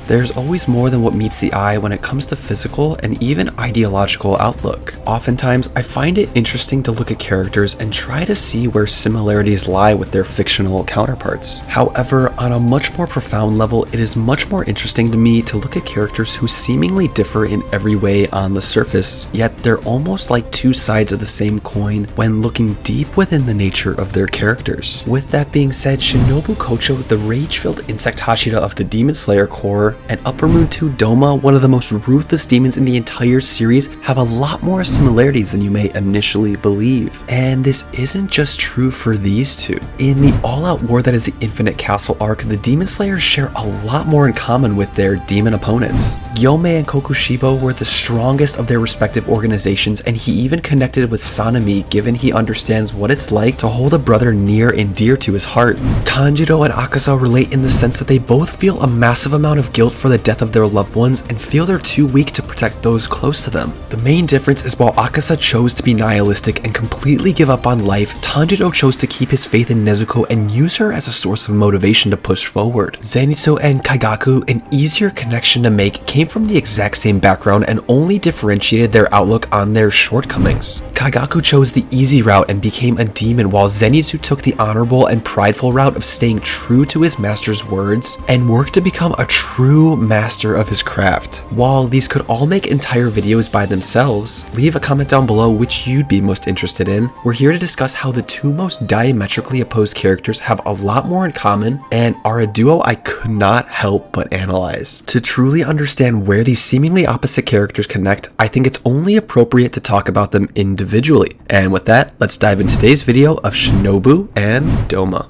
There's always more than what meets the eye when it comes to physical and even ideological outlook. Oftentimes, I find it interesting to look at characters and try to see where similarities lie with their fictional counterparts. However, on a much more profound level, it is much more interesting to me to look at characters who seemingly differ in every way on the surface, yet they're almost like two sides of the same coin when looking deep within the nature of their characters. With that being said, Shinobu Kocho, the rage-filled insect Hashira of the Demon Slayer Corps, and Upper Moon 2 Doma, one of the most ruthless demons in the entire series, have a lot more similarities than you may initially believe. And this isn't just true for these two. In the all-out war that is the Infinite Castle arc, the Demon Slayers share a lot more in common with their demon opponents. Gyomei and Kokushibo were the strongest of their respective organizations, and he even connected with Sanemi, given he understands what it's like to hold a brother near and dear to his heart. Tanjiro and Akaza relate in the sense that they both feel a massive amount of guilt for the death of their loved ones and feel they're too weak to protect those close to them. The main difference is while Akaza chose to be nihilistic and completely give up on life, Tanjiro chose to keep his faith in Nezuko and use her as a source of motivation to push forward. Zenitsu and Kaigaku, an easier connection to make, came from the exact same background and only differentiated their outlook on their shortcomings. Kaigaku chose the easy route and became a demon, while Zenitsu took the honorable and prideful route of staying true to his master's words and worked to become a true master of his craft. While these could all make entire videos by themselves, leave a comment down below which you'd be most interested in. We're here to discuss how the two most diametrically opposed characters have a lot more in common and are a duo I could not help but analyze. To truly understand where these seemingly opposite characters connect, I think it's only appropriate to talk about them individually. And with that, let's dive into today's video of Shinobu and Doma.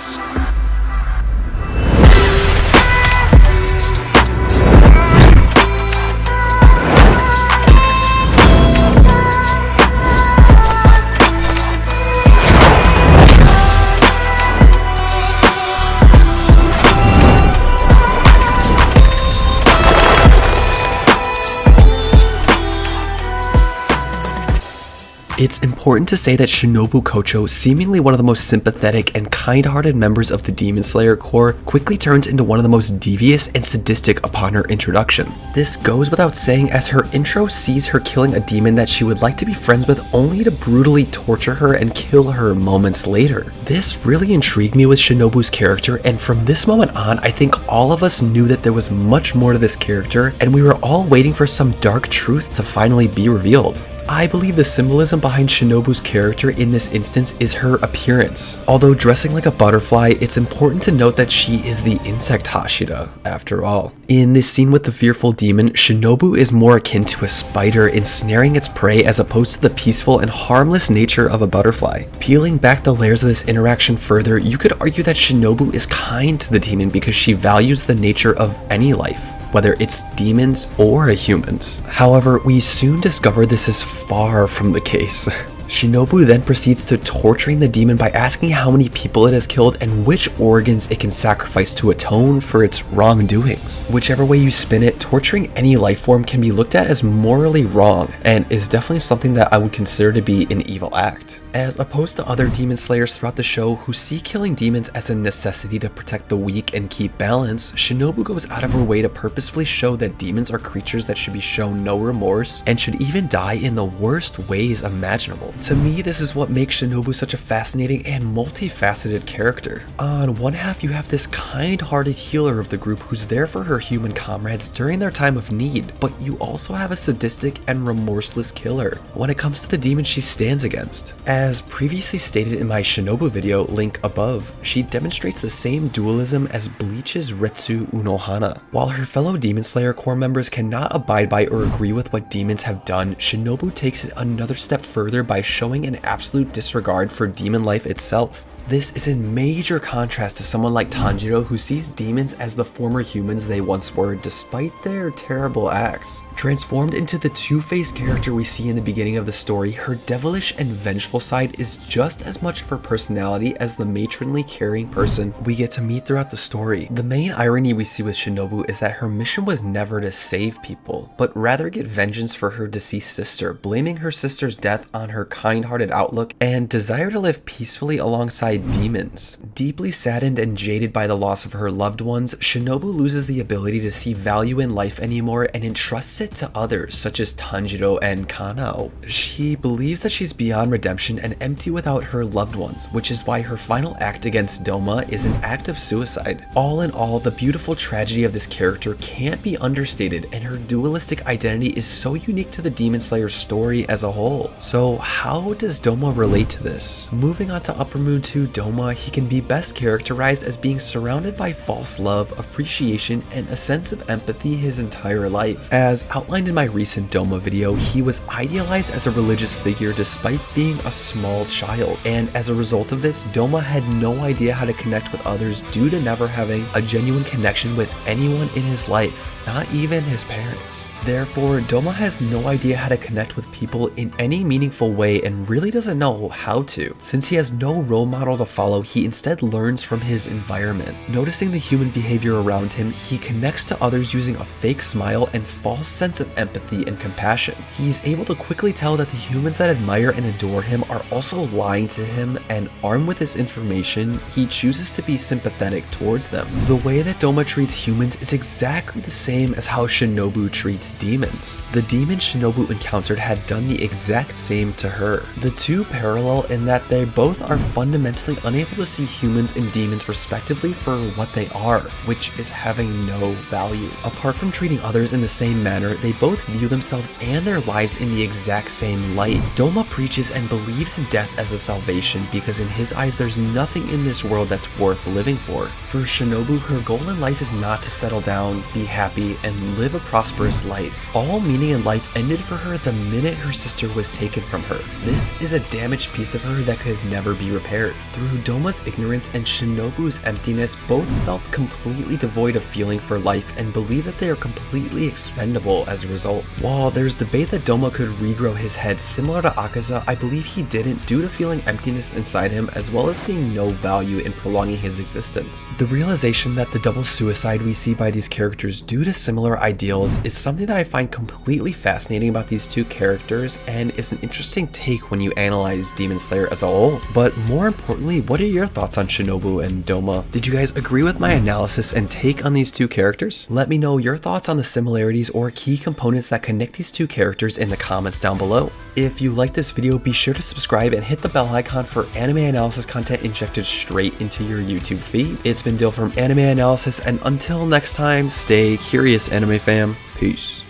It's important to say that Shinobu Kocho, seemingly one of the most sympathetic and kind-hearted members of the Demon Slayer Corps, quickly turns into one of the most devious and sadistic upon her introduction. This goes without saying, as her intro sees her killing a demon that she would like to be friends with, only to brutally torture her and kill her moments later. This really intrigued me with Shinobu's character, and from this moment on, I think all of us knew that there was much more to this character, and we were all waiting for some dark truth to finally be revealed. I believe the symbolism behind Shinobu's character in this instance is her appearance. Although dressing like a butterfly, it's important to note that she is the insect Hashira, after all. In this scene with the fearful demon, Shinobu is more akin to a spider ensnaring its prey as opposed to the peaceful and harmless nature of a butterfly. Peeling back the layers of this interaction further, you could argue that Shinobu is kind to the demon because she values the nature of any life, whether it's demons or humans. However, we soon discover this is far from the case. Shinobu then proceeds to torturing the demon by asking how many people it has killed and which organs it can sacrifice to atone for its wrongdoings. Whichever way you spin it, torturing any life form can be looked at as morally wrong and is definitely something that I would consider to be an evil act. As opposed to other demon slayers throughout the show who see killing demons as a necessity to protect the weak and keep balance, Shinobu goes out of her way to purposefully show that demons are creatures that should be shown no remorse and should even die in the worst ways imaginable. To me, this is what makes Shinobu such a fascinating and multifaceted character. On one half, you have this kind-hearted healer of the group who's there for her human comrades during their time of need, but you also have a sadistic and remorseless killer when it comes to the demon she stands against. As previously stated in my Shinobu video, link above, she demonstrates the same dualism as Bleach's Retsu Unohana. While her fellow Demon Slayer Corps members cannot abide by or agree with what demons have done, Shinobu takes it another step further by showing an absolute disregard for demon life itself. This is in major contrast to someone like Tanjiro, who sees demons as the former humans they once were despite their terrible acts. Transformed into the two-faced character we see in the beginning of the story, her devilish and vengeful side is just as much of her personality as the matronly caring person we get to meet throughout the story. The main irony we see with Shinobu is that her mission was never to save people, but rather get vengeance for her deceased sister, blaming her sister's death on her kind-hearted outlook and desire to live peacefully alongside suicide demons. Deeply saddened and jaded by the loss of her loved ones, Shinobu loses the ability to see value in life anymore and entrusts it to others, such as Tanjiro and Kamado. She believes that she's beyond redemption and empty without her loved ones, which is why her final act against Doma is an act of suicide. All in all, the beautiful tragedy of this character can't be understated, and her dualistic identity is so unique to the Demon Slayer's story as a whole. So how does Doma relate to this? Moving on to Upper Moon 2 Doma, he can be best characterized as being surrounded by false love, appreciation, and a sense of empathy his entire life. As outlined in my recent Doma video, he was idealized as a religious figure despite being a small child, and as a result of this, Doma had no idea how to connect with others due to never having a genuine connection with anyone in his life, not even his parents. Therefore, Doma has no idea how to connect with people in any meaningful way and really doesn't know how to. Since he has no role model to follow, he instead learns from his environment. Noticing the human behavior around him, he connects to others using a fake smile and false sense of empathy and compassion. He's able to quickly tell that the humans that admire and adore him are also lying to him, and armed with this information, he chooses to be sympathetic towards them. The way that Doma treats humans is exactly the same as how Shinobu treats demons. The demon Shinobu encountered had done the exact same to her. The two parallel in that they both are fundamentally unable to see humans and demons respectively for what they are, which is having no value. Apart from treating others in the same manner, they both view themselves and their lives in the exact same light. Doma preaches and believes in death as a salvation because in his eyes there's nothing in this world that's worth living for. For Shinobu, her goal in life is not to settle down, be happy, and live a prosperous life. All meaning in life ended for her the minute her sister was taken from her. This is a damaged piece of her that could never be repaired. Through Doma's ignorance and Shinobu's emptiness, both felt completely devoid of feeling for life and believe that they are completely expendable as a result. While there's debate that Doma could regrow his head similar to Akaza, I believe he didn't due to feeling emptiness inside him as well as seeing no value in prolonging his existence. The realization that the double suicide we see by these characters due to similar ideals is something that I find completely fascinating about these two characters and is an interesting take when you analyze Demon Slayer as a whole. But more importantly, what are your thoughts on Shinobu and Doma? Did you guys agree with my analysis and take on these two characters? Let me know your thoughts on the similarities or key components that connect these two characters in the comments down below. If you like this video, be sure to subscribe and hit the bell icon for anime analysis content injected straight into your YouTube feed. It's been Dill from Anime Analysis, and until next time, stay curious, anime fam. Peace.